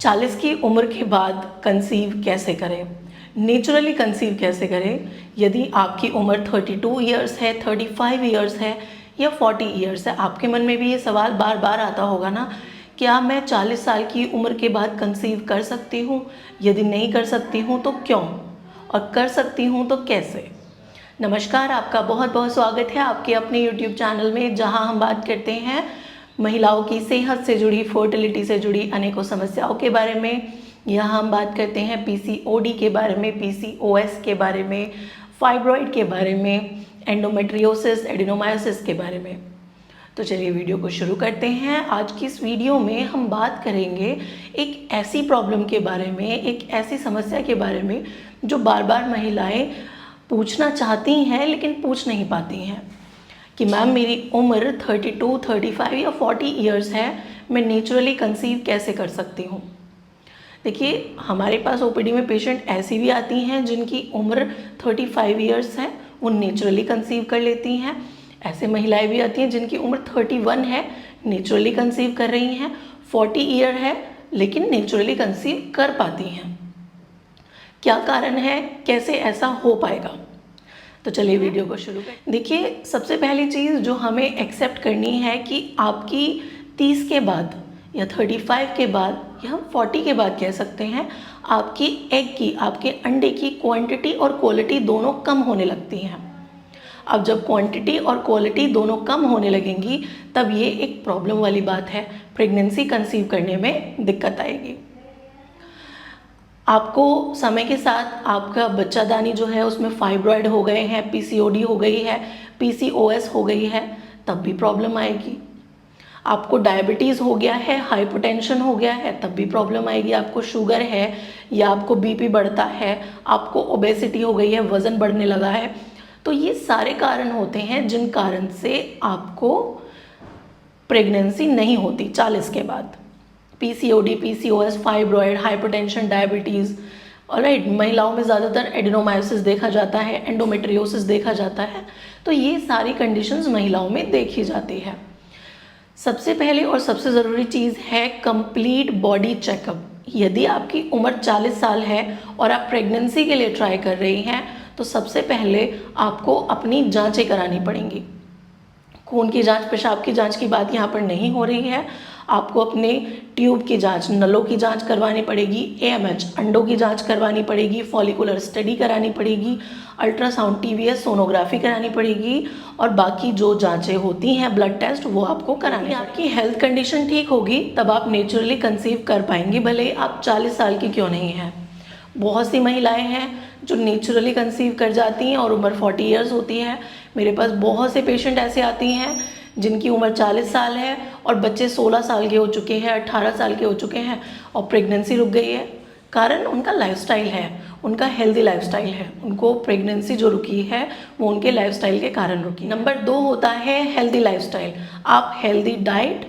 40 की उम्र के बाद कंसीव कैसे करें, नेचुरली कंसीव कैसे करें। यदि आपकी उम्र 32 ईयर्स है, 35 ईयर्स है या 40 ईयर्स है, आपके मन में भी ये सवाल बार बार आता होगा ना, क्या मैं 40 साल की उम्र के बाद कंसीव कर सकती हूँ? यदि नहीं कर सकती हूँ तो क्यों, और कर सकती हूँ तो कैसे। नमस्कार, आपका बहुत बहुत स्वागत है आपके अपने YouTube चैनल में, जहां हम बात करते हैं महिलाओं की सेहत से जुड़ी, फर्टिलिटी से जुड़ी अनेकों समस्याओं के बारे में। यहाँ हम बात करते हैं PCOD के बारे में, PCOS के बारे में, फाइब्रॉइड के बारे में, एंडोमेट्रियोसिस, एडिनोमायोसिस के बारे में। तो चलिए वीडियो को शुरू करते हैं। आज की इस वीडियो में हम बात करेंगे एक ऐसी प्रॉब्लम के बारे में, एक ऐसी समस्या के बारे में जो बार बार महिलाएं पूछना चाहती हैं लेकिन पूछ नहीं पाती हैं कि मैम मेरी उम्र 32, 35 या 40 ईयर्स है, मैं नेचुरली कंसीव कैसे कर सकती हूँ। देखिए, हमारे पास OPD में पेशेंट ऐसी भी आती हैं जिनकी उम्र 35 ईयर्स है, वो नेचुरली कंसीव कर लेती हैं। ऐसे महिलाएं भी आती हैं जिनकी उम्र 31 है, नेचुरली कंसीव कर रही हैं। 40 ईयर है लेकिन नेचुरली कंसीव कर पाती हैं। क्या कारण है, कैसे ऐसा हो पाएगा? तो चलिए वीडियो को शुरू करें। देखिए, सबसे पहली चीज़ जो हमें एक्सेप्ट करनी है कि आपकी 30 के बाद या 35 के बाद या हम 40 के बाद कह सकते हैं, आपकी एग की, आपके अंडे की क्वांटिटी और क्वालिटी दोनों कम होने लगती हैं। अब जब क्वांटिटी और क्वालिटी दोनों कम होने लगेंगी तब ये एक प्रॉब्लम वाली बात है, प्रेगनेंसी कंसीव करने में दिक्कत आएगी। आपको समय के साथ आपका बच्चादानी जो है उसमें फाइब्रॉइड हो गए हैं, PCOD हो गई है, PCOS हो गई है, तब भी प्रॉब्लम आएगी। आपको डायबिटीज़ हो गया है, हाइपरटेंशन हो गया है, तब भी प्रॉब्लम आएगी। आपको शुगर है या आपको BP बढ़ता है, आपको ओबेसिटी हो गई है, वज़न बढ़ने लगा है, तो ये सारे कारण होते हैं जिन कारण से आपको प्रेगनेंसी नहीं होती 40 के बाद। PCOD, PCOS, fibroid, hypertension, diabetes, alright. महिलाओं में ज़्यादातर एडिनोमायोसिस देखा जाता है, एंडोमेट्रियोसिस देखा जाता है, तो ये सारी कंडीशंस महिलाओं में देखी जाती है। सबसे पहले और सबसे ज़रूरी चीज़ है कंप्लीट बॉडी चेकअप। यदि आपकी उम्र 40 साल है और आप प्रेगनेंसी के लिए ट्राई कर रही हैं तो सबसे पहले आपको अपनी जांचें करानी पड़ेंगी। खून की जांच, पेशाब की जांच की बात यहाँ पर नहीं हो रही है। आपको अपने ट्यूब की जांच, नलों की जांच करवानी पड़ेगी, AMH अंडों की जांच करवानी पड़ेगी, फॉलिकुलर स्टडी करानी पड़ेगी, अल्ट्रासाउंड, TVS सोनोग्राफी करानी पड़ेगी, और बाकी जो जांचें होती हैं, ब्लड टेस्ट, वो आपको करानी। आपकी हेल्थ कंडीशन ठीक होगी तब आप नेचुरली कंसीव कर पाएंगी, भले आप 40 साल की क्यों नहीं हैं। बहुत सी महिलाएं हैं जो नेचुरली कंसीव कर जाती हैं और उम्र 40 ईयर्स होती है। मेरे पास बहुत से पेशेंट ऐसे आती हैं जिनकी उम्र 40 साल है और बच्चे 16 साल के हो चुके हैं, 18 साल के हो चुके हैं और प्रेगनेंसी रुक गई है। कारण उनका लाइफस्टाइल है, उनका हेल्दी लाइफस्टाइल है। उनको प्रेगनेंसी जो रुकी है वो उनके लाइफस्टाइल के कारण रुकी। नंबर 2 होता है हेल्दी लाइफस्टाइल। आप हेल्दी डाइट,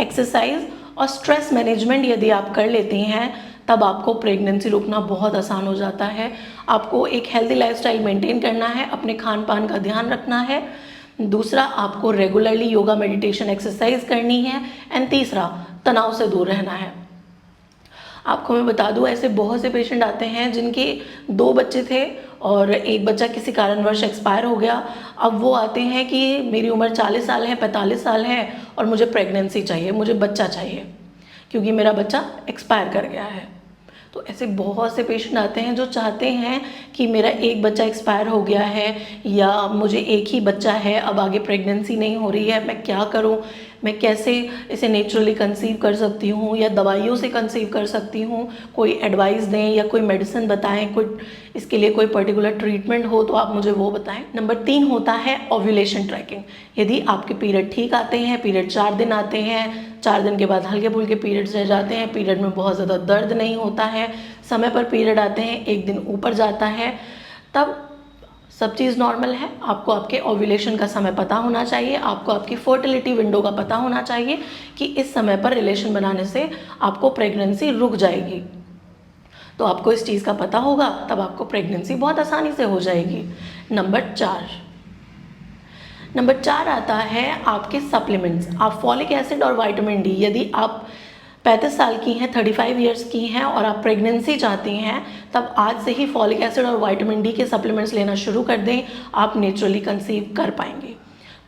एक्सरसाइज और स्ट्रेस मैनेजमेंट यदि आप कर लेती हैं तब आपको प्रेगनेंसी रुकना बहुत आसान हो जाता है। आपको एक हेल्दी लाइफस्टाइल मेंटेन करना है, अपने खान पान का ध्यान रखना है। दूसरा, आपको रेगुलरली योगा, मेडिटेशन, एक्सरसाइज करनी है। एंड तीसरा, तनाव से दूर रहना है। आपको मैं बता दूं, ऐसे बहुत से पेशेंट आते हैं जिनके 2 बच्चे थे और एक बच्चा किसी कारणवश एक्सपायर हो गया। अब वो आते हैं कि मेरी उम्र 40 साल है, 45 साल है और मुझे प्रेगनेंसी चाहिए, मुझे बच्चा चाहिए क्योंकि मेरा बच्चा एक्सपायर कर गया है। तो ऐसे बहुत से पेशेंट आते हैं जो चाहते हैं कि मेरा एक बच्चा एक्सपायर हो गया है या मुझे एक ही बच्चा है, अब आगे प्रेगनेंसी नहीं हो रही है, मैं क्या करूं, मैं कैसे इसे नेचुरली कंसीव कर सकती हूँ या दवाइयों से कंसीव कर सकती हूँ, कोई एडवाइस दें या कोई मेडिसिन बताएं, कोई इसके लिए कोई पर्टिकुलर ट्रीटमेंट हो तो आप मुझे वो बताएं। नंबर 3 होता है ओव्यूलेशन ट्रैकिंग। यदि आपके पीरियड ठीक आते हैं, पीरियड 4 दिन आते हैं, 4 दिन के बाद हल्के फुल्के पीरियड्स रह जाते हैं, पीरियड में बहुत ज़्यादा दर्द नहीं होता है, समय पर पीरियड आते हैं, 1 दिन ऊपर जाता है, तब सब चीज़ नॉर्मल है। आपको आपके ओव्यूलेशन का समय पता होना चाहिए, आपको आपकी फर्टिलिटी विंडो का पता होना चाहिए कि इस समय पर रिलेशन बनाने से आपको प्रेगनेंसी रुक जाएगी। तो आपको इस चीज़ का पता होगा तब आपको प्रेगनेंसी बहुत आसानी से हो जाएगी। नंबर 4 आता है आपके सप्लीमेंट्स। आप फॉलिक एसिड और विटामिन D, यदि आप 35 साल की हैं, 35 इयर्स की हैं और आप प्रेगनेंसी चाहती हैं, तब आज से ही फॉलिक एसिड और विटामिन डी के सप्लीमेंट्स लेना शुरू कर दें, आप नेचुरली कंसीव कर पाएंगे।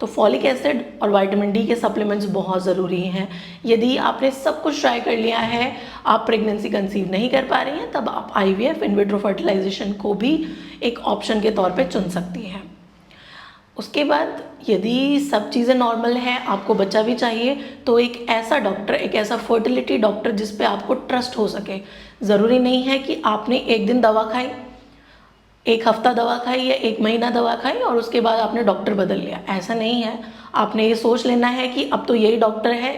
तो फॉलिक एसिड और विटामिन डी के सप्लीमेंट्स बहुत ज़रूरी हैं। यदि आपने सब कुछ ट्राई कर लिया है, आप प्रेगनेंसी कंसीव नहीं कर पा रही हैं, तब आप IVF इन विट्रो फर्टिलाइजेशन को भी एक ऑप्शन के तौर पे चुन सकती हैं। उसके बाद यदि सब चीज़ें नॉर्मल हैं, आपको बच्चा भी चाहिए, तो एक ऐसा डॉक्टर, एक ऐसा फर्टिलिटी डॉक्टर जिस पे आपको ट्रस्ट हो सके। ज़रूरी नहीं है कि आपने एक दिन दवा खाई, एक हफ्ता दवा खाई या एक महीना दवा खाई और उसके बाद आपने डॉक्टर बदल लिया, ऐसा नहीं है। आपने ये सोच लेना है कि अब तो यही डॉक्टर है,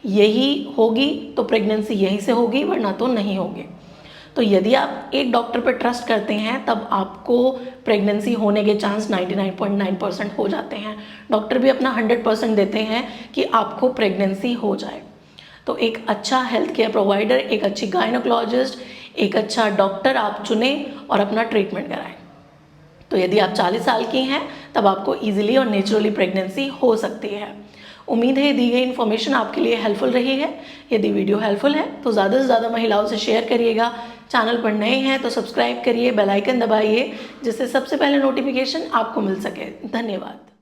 यही होगी तो प्रेगनेंसी यहीं से होगी, वरना तो नहीं होगी। तो यदि आप एक डॉक्टर पर ट्रस्ट करते हैं, तब आपको प्रेगनेंसी होने के चांस 99.9% हो जाते हैं। डॉक्टर भी अपना 100% देते हैं कि आपको प्रेगनेंसी हो जाए। तो एक अच्छा हेल्थ केयर प्रोवाइडर, एक अच्छी गायनोकोलॉजिस्ट, एक अच्छा डॉक्टर आप चुनें और अपना ट्रीटमेंट कराएं। तो यदि आप 40 साल की हैं, तब आपको ईजिली और नेचुरली प्रेगनेंसी हो सकती है। उम्मीद है दी गई इन्फॉर्मेशन आपके लिए हेल्पफुल रही है। यदि वीडियो हेल्पफुल है तो ज़्यादा से ज़्यादा महिलाओं से शेयर करिएगा। चैनल पर नए हैं तो सब्सक्राइब करिए, बेल आइकन दबाइए, जिससे सबसे पहले नोटिफिकेशन आपको मिल सके। धन्यवाद।